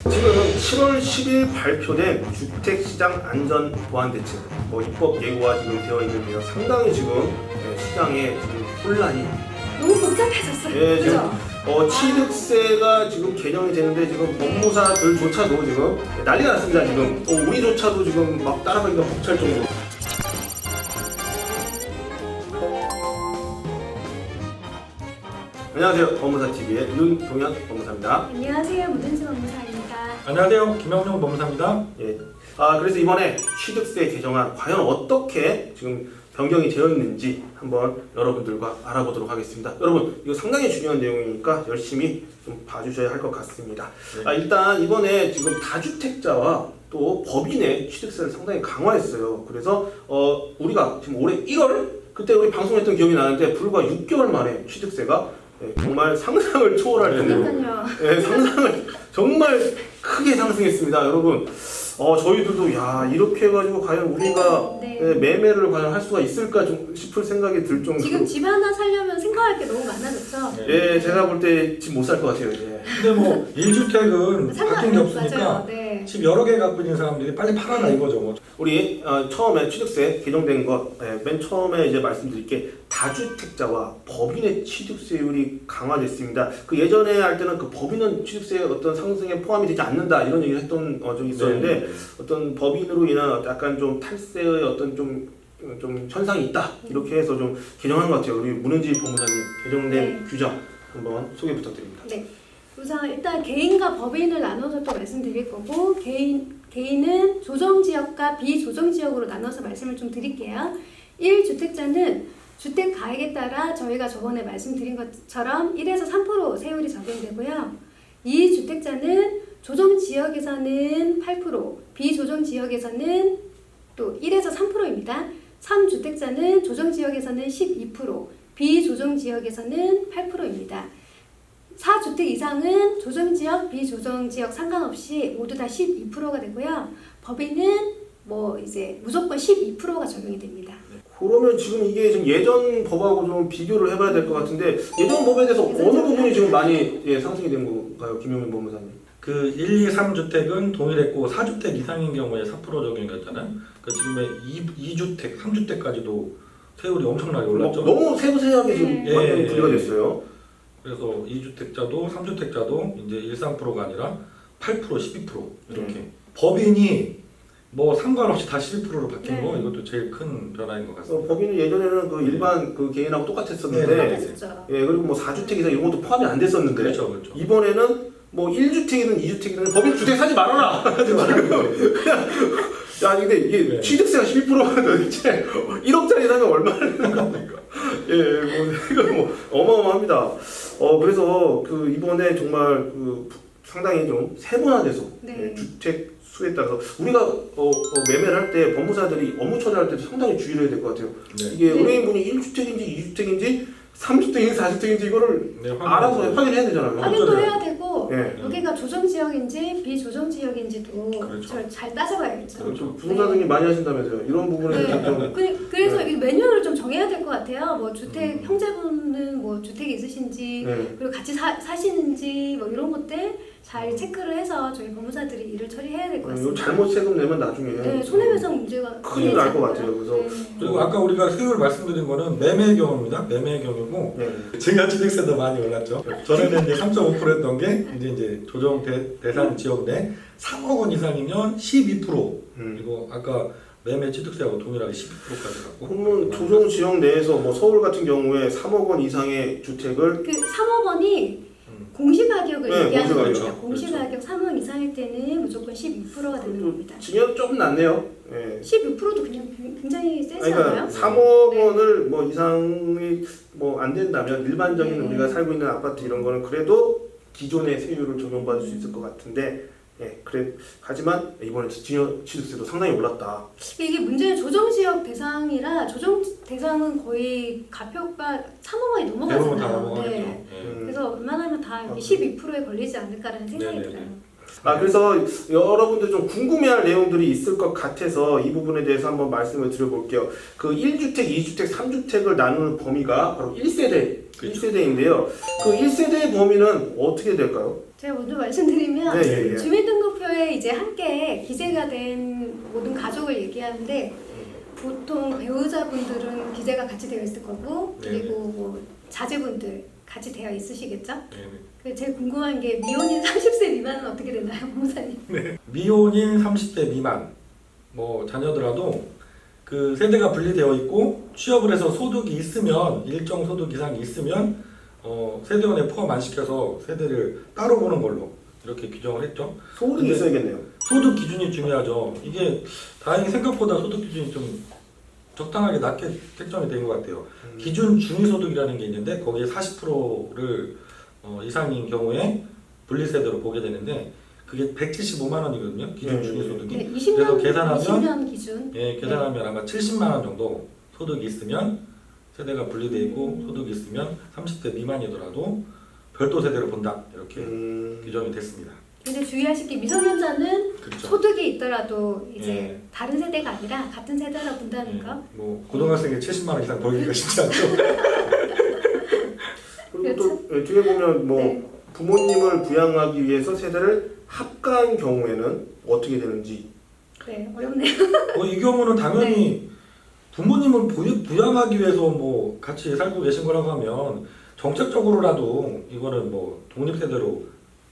지금 7월 10일 발표된 주택시장 안전보안대책 입법 예고가 지금 되어 있는데요. 상당히 지금 시장에 지금 혼란이 너무 복잡해졌어요. 예, 지금 그죠? 취득세가 지금 개정이 되는데 지금 법무사들조차도 지금 난리가 났습니다. 지금 우리조차도 지금 막 따라가기가 벅찰 정도로. 안녕하세요. 법무사TV의 윤동현 법무사입니다. 안녕하세요. 문은지 법무사입니다. 안녕하세요. 김영룡 법무사입니다. 예. 그래서 이번에 취득세 개정안 과연 어떻게 지금 변경이 되어 있는지 한번 여러분들과 알아보도록 하겠습니다. 여러분 이거 상당히 중요한 내용이니까 열심히 좀 봐주셔야 할 것 같습니다. 네. 일단 이번에 지금 다주택자와 또 법인의 취득세를 상당히 강화했어요. 그래서 우리가 지금 올해 1월 그때 우리 방송했던 기억이 나는데 불과 6개월 만에 취득세가 정말 상상을 초월할 정도로 그러니까요. 상상을 정말 크게 상승했습니다. 여러분 저희들도 야 이렇게 해가지고 과연 우리가 네. 매매를 과연 할 수가 있을까 좀 싶을 생각이 들 정도로 지금 집 하나 살려면 생각할 게 너무 많아졌죠? 예 제가 볼 때 집 못 살 것 같아요 이제. 근데 뭐 1주택은 바뀐 게 없으니까 맞아요. 네. 집 여러 개 갖고 있는 사람들이 빨리 팔아라 이거죠. 뭐. 우리 처음에 취득세 개정된 것 맨 처음에 이제 말씀드릴 게 다주택자와 법인의 취득세율이 강화됐습니다. 그 예전에 할 때는 그 법인은 취득세 어떤 상승에 포함이 되지 않는다 이런 얘기를 했던 적이 있었는데 네. 어떤 법인으로 인한 약간 좀 탈세의 어떤 좀 현상이 있다 이렇게 해서 좀 개정한 것 같아요. 우리 문은지 법무사님 개정된 네. 규정 한번 소개 부탁드립니다. 네. 우선 일단 개인과 법인을 나눠서 또 말씀드릴 거고 개인은 조정지역과 비조정지역으로 나눠서 말씀을 좀 드릴게요. 1주택자는 주택 가액에 따라 저희가 저번에 말씀드린 것처럼 1에서 3% 세율이 적용되고요. 2주택자는 조정지역에서는 8%, 비조정지역에서는 또 1에서 3%입니다. 3주택자는 조정지역에서는 12%, 비조정지역에서는 8%입니다. 4주택 이상은 조정지역, 비조정지역 상관없이 모두 다 12%가 되고요. 법인은 뭐 이제 무조건 12%가 적용이 됩니다. 그러면 지금 이게 지금 예전 법하고 좀 비교를 해봐야 될 것 같은데 예전 법에 대해서 어느 부분이 지금 많이 상승이 된 건가요, 김용민 법무사님? 그 1, 2, 3주택은 동일했고 4주택 이상인 경우에 4% 적용이 됐잖아요. 그 지금의 2주택, 3주택까지도 세율이 엄청나게 올랐죠. 너무 세부세하게 지금 네. 완전히 예, 분리가 예. 됐어요. 그래서 2주택자도 3주택자도 이제 1, 3%가 아니라 8%, 12% 이렇게. 법인이 뭐 상관없이 다 12%로 바뀐 네. 거 이것도 제일 큰 변화인 것 같습니다. 법인은 예전에는 그 일반 그 개인하고 똑같았었는데 네, 그렇죠. 예, 그리고 뭐 4주택 이상 이런 것도 포함이 안 됐었는데 그렇죠, 그렇죠. 이번에는 뭐 1주택이든 2주택이든 법인 주택 사지 말아라. 하지 말아요. 야 근데 이게 네. 취득세가 12%면 도대체 1억짜리 사면 얼마나 되는 겁니까? 예, 뭐 이거 뭐 어마어마합니다. 그래서 그 이번에 정말 그 상당히 좀 세분화돼서 네. 주택 수에 따라서 우리가 매매를 할 때 법무사들이 업무 처리할 때도 상당히 주의를 해야 될 것 같아요. 네. 이게 네. 의뢰인분이 1주택인지 2주택인지 3주택인지 4주택인지 이거를 네, 알아서 확인해야 되잖아요. 확인도 해야 되고 예. 여기가 조정지역인지 비조정지역인지도 그렇죠. 잘 따져봐야겠죠. 그렇죠. 부동산등이 많이 하신다면서요. 이런 부분에 네. 좀 그래서 네. 이 매뉴얼을 좀 정해야 될 것 같아요. 뭐 주택 형제분은 뭐 주택이 있으신지 네. 그리고 같이 사시는지 뭐 이런 것들 잘 체크를 해서 저희 법무사들이 일을 처리해야 될 것 이거 같습니다. 잘못 세금 내면 나중에 네, 손해배상 문제가 큰일 날 것 같아요. 그래서 그리고 아까 우리가 세율 말씀드린 거는 매매 경우입니다. 매매 경우고 네. 제가 취득세도 많이 올랐죠. 전에는 이제 3.5%였던 게 이제 조정 대상 지역 내 3억 원 이상이면 12% 그리고 아까 매매 취득세하고 동일하게 12%까지 갖고. 그러면 조정 지역 내에서 뭐 서울 같은 경우에 3억 원 이상의 주택을 그 3억 원이 공시가격을 네, 얘기하는 공시가격. 겁니다. 공시가격 3억 이상일 때는 무조건 12%가 되는 겁니다. 징역 조금 낮네요. 예. 12%도 그냥 굉장히 세지 그러니까 않아요? 3억 네. 원을 뭐 이상이 뭐 안 된다면 일반적인 네. 우리가 살고 있는 아파트 이런 거는 그래도 기존의 세율을 적용받을 수 있을 것 같은데 하지만 이번에 징역 취득세도 상당히 올랐다. 이게 문제는 조정지역 대상이라 조정 대상은 거의 가표가 3억 원이 대부분 다 넘어가잖아요. 넘어가죠. 네. 예. 그래서 웬만하면 다 12%에 걸리지 않을까라는 생각이 네네네. 들어요. 그래서 여러분들 좀 궁금해할 내용들이 있을 것 같아서 이 부분에 대해서 한번 말씀을 드려볼게요. 그 1주택, 2주택, 3주택을 나누는 범위가 바로 1세대, 그렇죠. 1세대인데요. 그 1세대의 범위는 어떻게 될까요? 제가 먼저 말씀드리면 네, 예. 주민등록표에 이제 함께 기재가 된 모든 가족을 얘기하는데 보통 배우자분들은 기재가 같이 되어 있을 거고 네. 그리고 뭐 자제분들 같이 되어 있으시겠죠? 네. 그 제일 궁금한 게 미혼인 30세 미만은 어떻게 되나요, 목사님? 미혼인 30대 미만 뭐 자녀더라도 그 세대가 분리되어 있고 취업을 해서 소득이 있으면 일정 소득 이상이 있으면 세대원에 포함 안 시켜서 세대를 따로 보는 걸로 이렇게 규정을 했죠. 소득이 근데 있어야겠네요. 소득 기준이 중요하죠. 이게 다행히 생각보다 소득 기준이 좀 적당하게 낮게 책정이 된 것 같아요. 기준 중위소득이라는 게 있는데 거기에 40%를 이상인 경우에 분리세대로 보게 되는데 그게 175만 원이거든요. 기준 중위소득이. 네, 그래서 20년, 계산하면 20년 기준. 예, 계산하면 아마 70만 원 정도 소득이 있으면 세대가 분리돼 있고 소득이 있으면 30대 미만이더라도 별도 세대로 본다 이렇게 규정이 됐습니다. 근데 주의하실 게 미성년자는 그렇죠. 소득이 있더라도 이제 예. 다른 세대가 아니라 같은 세대로 본다는 거. 뭐 고등학생이 70만 원 이상 벌기가 쉽지 않죠. 그리고 또 뒤에 보면 뭐 네. 부모님을 부양하기 위해서 세대를 합가한 경우에는 어떻게 되는지. 네, 어렵네요. 이 경우는 당연히 네. 부모님을 부양하기 위해서 뭐 같이 살고 계신 거라고 하면 정책적으로라도 이거는 뭐 독립세대로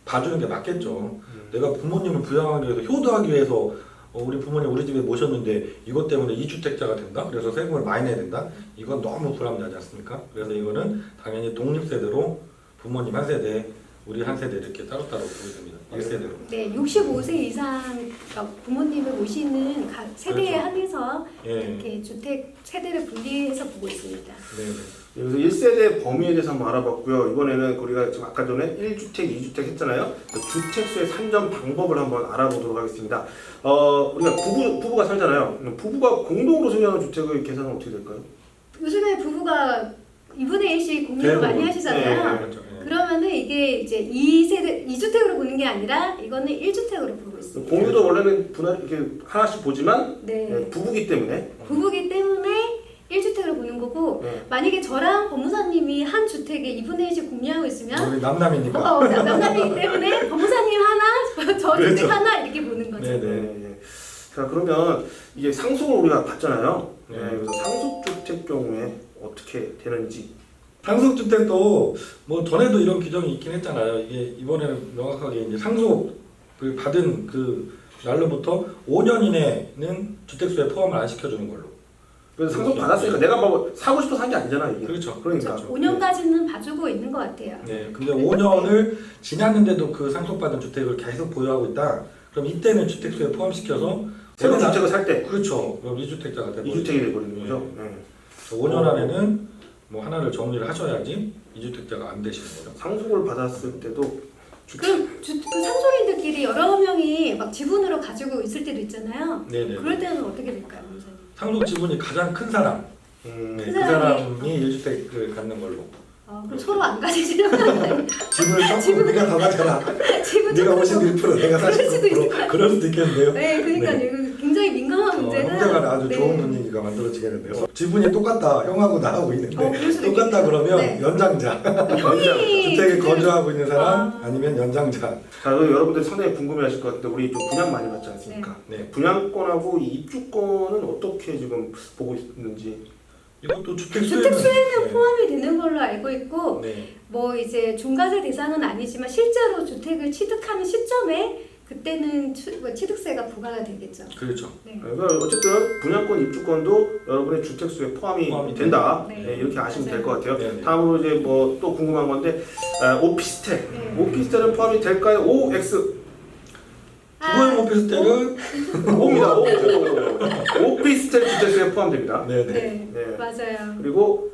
봐주는 게 맞겠죠. 내가 부모님을 부양하기 위해서 효도하기 위해서 우리 부모님 우리 집에 모셨는데 이것 때문에 2주택자가 된다? 그래서 세금을 많이 내야 된다? 이건 너무 불합리하지 않습니까? 그래서 이거는 당연히 독립세대로 부모님 한 세대, 우리 한 세대 이렇게 따로따로 보게 됩니다. 1세대로. 네, 65세 이상 그러니까 부모님을 모시는 세대에 그렇죠. 한해서 예. 이렇게 주택 세대를 분리해서 보고 있습니다. 네. 그래서 1세대 범위에 대해서 한번 알아봤고요. 이번에는 우리가 지금 아까 전에 1주택, 2주택 했잖아요. 그 주택수의 산정 방법을 한번 알아보도록 하겠습니다. 우리가 부부가 살잖아요. 부부가 공동으로 소유하는 주택의 계산은 어떻게 될까요? 요즘에 부부가 2분의 1씩 공유를 많이 네, 하시잖아요. 그렇죠. 예. 그러면은 이게 이제 2주택으로 보는 게 아니라 이거는 1주택으로 보고 있습니다. 공유도 원래는 분할 이렇게 하나씩 보지만 네. 부부기 때문에 부부기 때문에 1주택으로 보는 거고 네. 만약에 저랑 법무사님이 한 주택에 2분의 1씩 공유하고 있으면 우리 남남이니까. 남남이기 때문에 법무사님 하나, 저 그렇죠. 주택 하나 이렇게 보는 거죠. 네네. 네. 자 그러면 이게 상속을 우리가 봤잖아요. 네. 그래서 상속주택 경우에 어떻게 되는지. 상속주택도 뭐 전에도 이런 규정이 있긴 했잖아요. 이게 이번에는 명확하게 이제 상속을 받은 그 날로부터 5년 이내는 주택수에 포함을 안 시켜주는 걸로. 그래서 상속 받았으니까 내가 뭐 사고 싶어 산 게 아니잖아 이게. 그렇죠. 그러니까. 5년까지는 봐주고 있는 것 같아요. 네. 근데 5년을 지났는데도 그 상속받은 주택을 계속 보유하고 있다. 그럼 이때는 주택수에 포함시켜서 새로운 주택을 살 때 그렇죠. 그럼 2주택자가 되고 2주택이 되버리는 거죠. 네. 5년 안에는 뭐 하나를 정리를 하셔야지 2주택자가 안 되시는 거죠. 상속을 받았을 때도 그 상속인들끼리 여러 명이 막 지분으로 가지고 있을 때도 있잖아요. 네네. 그럴 때는 어떻게 될까요, 목사님? 상속 지분이 가장 큰 사람, 네, 그 사람이 1주택을 갖는 걸로. 그럼 서로 안 가지시려면 집을 조금 네가 더 가져라. 지분 네가 조금 51%, 내가 그럴 수도 49%. 그럴 수도 있겠는데요. 네, 그러니까 네. 이거 굉장히 민감한 문제는 형제간에 아주 네. 좋은 분위기가 만들어지겠는데요. 지분이 똑같다, 형하고 나하고 있는데 그럴 수도 똑같다 있겠네요. 그러면 네. 연장자, 형이 주택에 거주하고 있는 사람 아. 아니면 연장자. 자, 여러분들 상당히 궁금해하실 것 같은데 우리 좀 분양 많이 받지 않습니까? 네. 분양권하고 이 입주권은 어떻게 지금 보고 있는지. 이것도 주택 수혜는 포함이 되는 걸로 알고 있고 네. 뭐 이제 중과세 대상은 아니지만 실제로 주택을 취득하는 시점에 그때는 취득세가 부과가 되겠죠. 그렇죠. 네. 그래서 어쨌든 분양권, 입주권도 여러분의 주택수에 포함이 된다. 네. 네, 이렇게 아시면 될 것 같아요. 네, 네. 다음으로 이제 뭐 또 궁금한 건데 오피스텔. 네. 오피스텔은 포함이 될까요? O, X. 주거용 오피스텔은 O입니다. O. 오피스텔 주택수에 포함됩니다. 네네. 네, 네. 맞아요. 그리고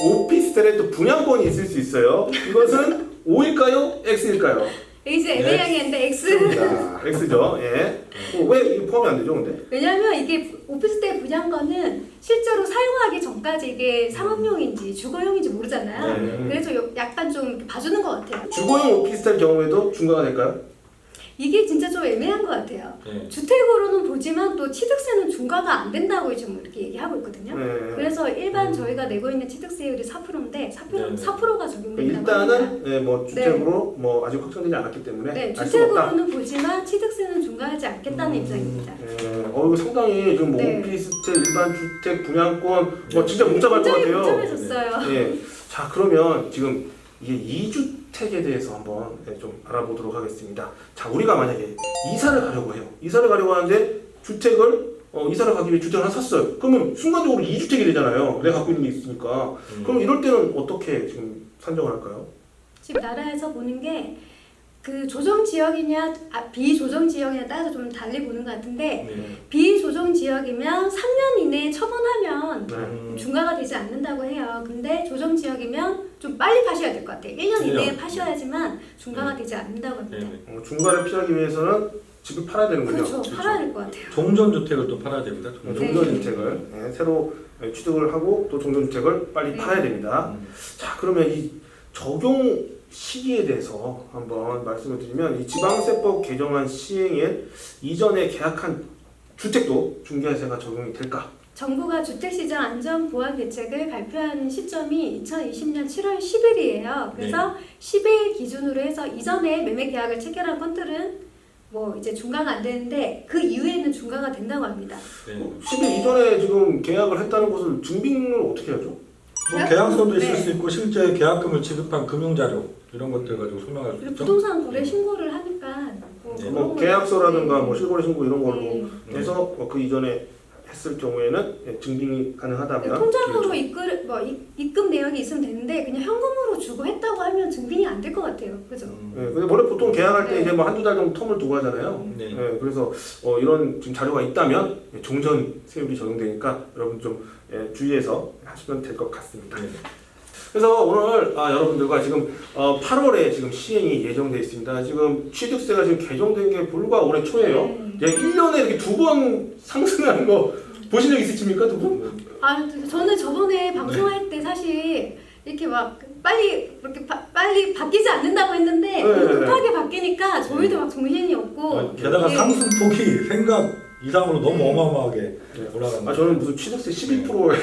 오피스텔에 또 분양권이 있을 수 있어요. 이것은 O일까요? X일까요? 이제 애매하겠는데 X. X입니다. X죠. 예. 왜 이거 포함이 안 되죠, 근데? 왜냐하면 이게 오피스텔 분양권은 실제로 사용하기 전까지 이게 상업용인지 주거용인지 모르잖아요. 네. 그래서 약간 좀 봐주는 것 같아요. 주거용 오피스텔 경우에도 중과가 될까요? 이게 진짜 좀 애매한 것 같아요. 네. 주택으로는 보지만 또 취득세는 중과가 안 된다고 지금 이렇게 얘기하고 있거든요. 네. 그래서 일반 저희가 내고 있는 취득세율이 4%인데 4%가 적용된다고 일단은 합니다. 네, 뭐 주택으로 뭐 아직 확정되지 않았기 때문에 네, 알 수가 없다. 주택으로는 보지만 취득세는 중과하지 않겠다는 입장입니다. 이거 상당히 지금 뭐 네. 오피스텔, 일반 주택, 분양권 뭐 진짜 복잡할 것 굉장히 같아요. 복잡해졌어요. 예. 자 그러면 지금 이게 2주택에 대해서 한번 좀 알아보도록 하겠습니다. 자 우리가 만약에 이사를 가려고 해요. 이사를 가려고 하는데 주택을 이사를 가기 위해 주택을 하나 샀어요. 그러면 순간적으로 2주택이 되잖아요. 내가 갖고 있는 게 있으니까. 그럼 이럴 때는 어떻게 지금 산정을 할까요? 지금 나라에서 보는 게 그 조정 지역이냐 비조정 지역이냐 따라서 좀 달리 보는 것 같은데 네. 비조정 지역이면 3년 이내에 처분하면 네. 중과가 되지 않는다고 해요. 근데 조정 지역이면 좀 빨리 파셔야 될 것 같아요. 1년 이내에 1년. 파셔야지만 중과가 되지 않는다고 합니다. 네. 중과를 피하기 위해서는 집을 팔아야 되는군요. 그렇죠. 팔아야 될 것 같아요. 종전주택을 또 팔아야 됩니다. 종전주택을 새로 취득을 하고 또 종전주택을 빨리 네. 팔아야 됩니다. 자 그러면 이 적용 시기에 대해서 한번 말씀을 드리면 이 지방세법 개정안 시행일 이전에 계약한 주택도 중개세가 적용이 될까? 정부가 주택시장 안전보안 대책을 발표하는 시점이 2020년 7월 10일이에요. 그래서 10일 기준으로 해서 이전에 매매 계약을 체결한 건들은 뭐 이제 중과가 안 되는데 그 이후에는 중과가 된다고 합니다. 네. 10일 이전에 지금 계약을 했다는 것을 증빙을 어떻게 하죠? 뭐 계약서도 있을 네. 수 있고 실제 계약금을 지급한 금융자료 이런 것들 가지고 설명할 수 그리고 있죠. 부동산 거래 신고를 하니까 뭐 네. 그런 뭐 거는- 계약서라든가 네. 뭐 실거래 신고 이런 걸로 네. 해서 그 이전에 했을 경우에는 증빙이 가능하다면 통장으로 입금 내역이 있으면 되는데 그냥 현금으로 주고 했다고 하면 증빙이 안 될 것 같아요. 그죠? 근데 원래 보통 계약할 때 네. 이제 뭐 한두 달 정도 텀을 두고 하잖아요. 네. 그래서 이런 지금 자료가 있다면 종전 세율이 적용되니까 여러분 좀 주의해서 하시면 될 것 같습니다. 네. 그래서 오늘 여러분들과 지금 8월에 지금 시행이 예정돼 있습니다. 지금 취득세가 지금 개정된 게 불과 올해 초예요. 네. 이제 1년에 이렇게 2번 상승하는 거 보신 적 있으십니까, 두 분? 아, 저는 저번에 방송할 때 사실 이렇게 막 빨리 이렇게 빨리 바뀌지 않는다고 했는데 네. 급하게 바뀌니까 저희도 막 정신이 없고 게다가 네. 상승폭이 생각 이상으로 너무 어마어마하게 올라간다. 저는 무슨 취득세 11%에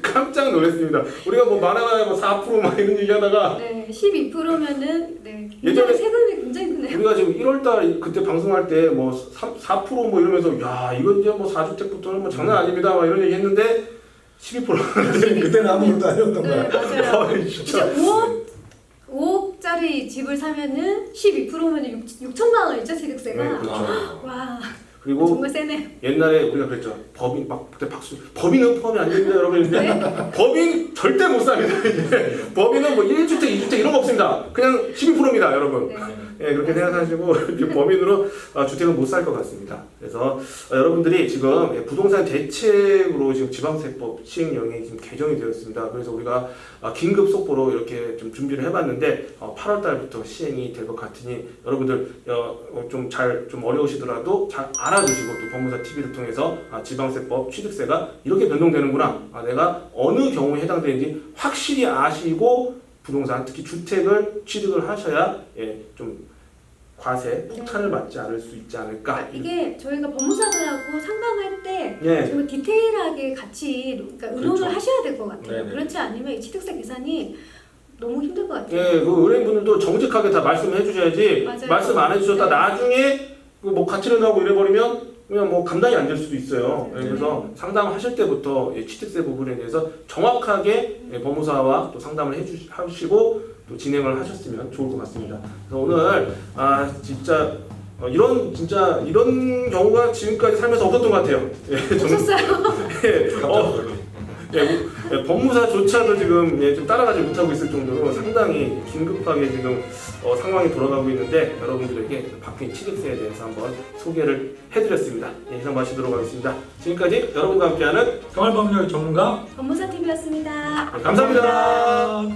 깜짝 놀랐습니다. 우리가 뭐 많아야 뭐 4%막 이런 얘기하다가 네, 12%면은 네, 예전에 굉장히 세금이 굉장히 크네요. 우리가 지금 1월달 그때 방송할 때 뭐 4%뭐 이러면서 야 이건 이제 뭐 4주택부터는 뭐 장난 아닙니다 막 이런 얘기 했는데 12%. 그때는 아무것도 아니었던 네, 거야. 맞아요. 진짜. 이제 5억짜리 집을 사면은 12%면 6천만 원이죠 취득세가. 네, 그렇죠. 와, 그리고 정말 세네요. 옛날에 우리가 그랬죠. 법인 막 그때 박수. 법인은 포함이 안 됩니다, 여러분. 네. 법인 절대 못 삽니다. 이제. 법인은 뭐 1주택, 2주택 이런 거 없습니다. 그냥 12%입니다, 여러분. 네. 예, 그렇게 생각하시고 이렇게 범인으로 주택은 못 살 것 같습니다. 그래서 여러분들이 지금 부동산 대책으로 지금 지방세법 시행령이 지금 개정이 되었습니다. 그래서 우리가 긴급 속보로 이렇게 좀 준비를 해봤는데 8월 달부터 시행이 될 것 같으니 여러분들 좀 어려우시더라도 잘 알아두시고 또 법무사 TV를 통해서 지방세법 취득세가 이렇게 변동되는구나. 내가 어느 경우에 해당되는지 확실히 아시고 부동산 특히 주택을 취득을 하셔야 좀 과세 폭탄을 맞지 않을 수 있지 않을까. 이게 저희가 법무사들하고 상담할 때 예. 정말 디테일하게 같이 그러니까 의논을 그렇죠. 하셔야 될 것 같아요. 네네. 그렇지 않으면 이 취득세 계산이 너무 힘들 것 같아요. 예, 그 의뢰인분들도 정직하게 다 말씀해 주셔야지 맞아요. 말씀 안 해주셨다 네. 나중에 뭐 가치를 나고 이래버리면 그냥 뭐 감당이 안 될 수도 있어요. 네. 그래서 상담하실 때부터 취득세 부분에 대해서 정확하게 법무사와 또 상담을 하시고 또 진행을 하셨으면 좋을 것 같습니다. 그래서 오늘 진짜 이런 경우가 지금까지 살면서 없었던 것 같아요. 없었어요. 법무사조차도 지금 좀 따라가지 못하고 있을 정도로 상당히 긴급하게 지금 상황이 돌아가고 있는데 여러분들에게 바뀐 취득세에 대해서 한번 소개를 해드렸습니다. 이상 마치도록 하겠습니다. 지금까지 여러분과 함께하는 생활법률 전문가 법무사 TV였습니다. 감사합니다.